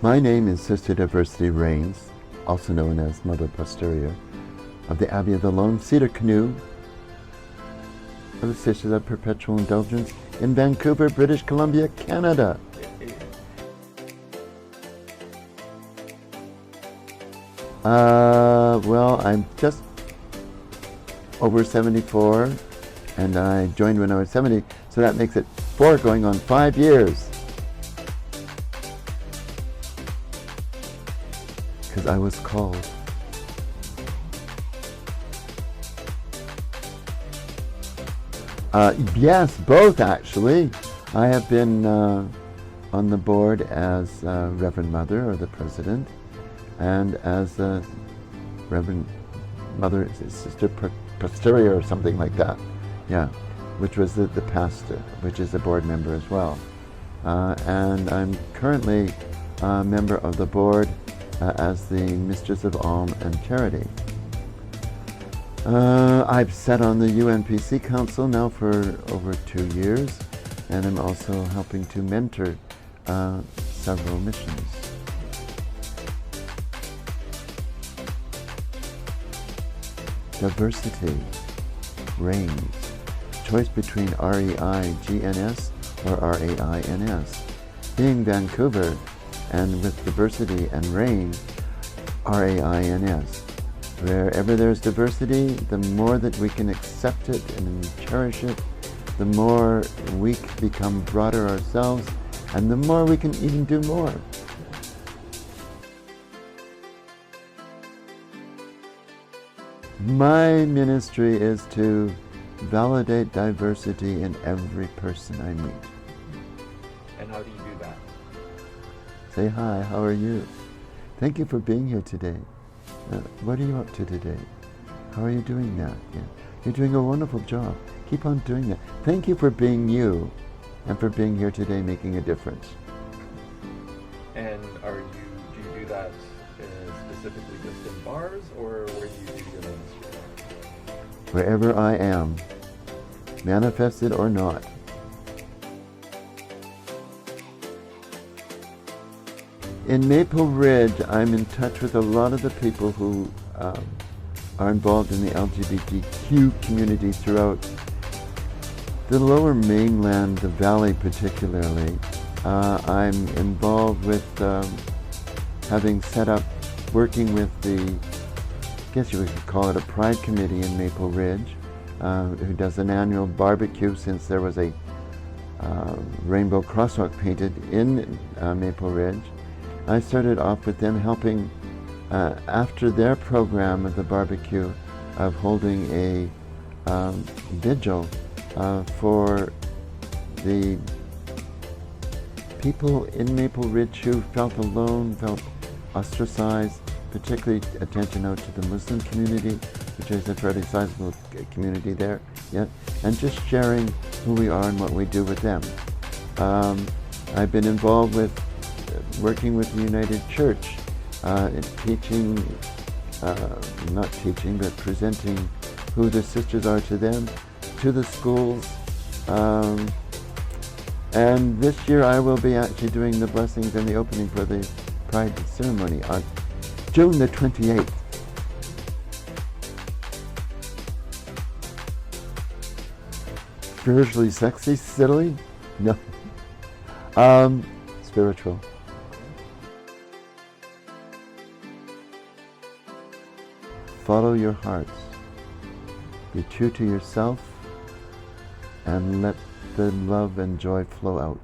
My name is Sister Diversity Rains, also known as Mother Posterior, of the Abbey of the Lone Cedar Canoe of the Sisters of Perpetual Indulgence in Vancouver, British Columbia, Canada. Well, I'm just over 74, and I joined when I was 70, so that makes it 4 going on 5 years. Because I was called. Yes, both actually. I have been on the board as Reverend Mother, or the President, and as Reverend Mother, Sister Posterior, or something like that. Yeah, which was the pastor, which is a board member as well. And I'm currently a member of the board as the Mistress of Alm and Charity. I've sat on the UNPC Council now for over 2 years, and I'm also helping to mentor several missions. Diversity reigns. Choice between R-E-I-G-N-S or R-A-I-N-S. Being Vancouver, and with diversity and reign, R-A-I-N-S. Wherever there's diversity, the more that we can accept it and cherish it, the more we become broader ourselves, and the more we can even do more. My ministry is to validate diversity in every person I meet. And how do you do that? Say hi, how are you? Thank you for being here today. What are you up to today? How are you doing that? Yeah. You're doing a wonderful job. Keep on doing that. Thank you for being you and for being here today making a difference. And do you do that specifically just in bars, or where do you do your ministry? Wherever I am, manifested or not. In Maple Ridge, I'm in touch with a lot of the people who are involved in the LGBTQ community throughout the lower mainland, the valley particularly. I'm involved with having set up, working with the, I guess you could call it a pride committee in Maple Ridge, who does an annual barbecue since there was a rainbow crosswalk painted in Maple Ridge. I started off with them helping after their program of the barbecue of holding a vigil for the people in Maple Ridge who felt alone, felt ostracized, particularly attention out to the Muslim community, which is a fairly sizable community there, yeah, and just sharing who we are and what we do with them. I've been involved with working with the United Church, teaching, not teaching, but presenting who the sisters are to them, to the schools. And this year I will be actually doing the blessings and the opening for the Pride ceremony on June the 28th. Spiritually sexy, silly? No. Spiritual. Follow your hearts. Be true to yourself and let the love and joy flow out.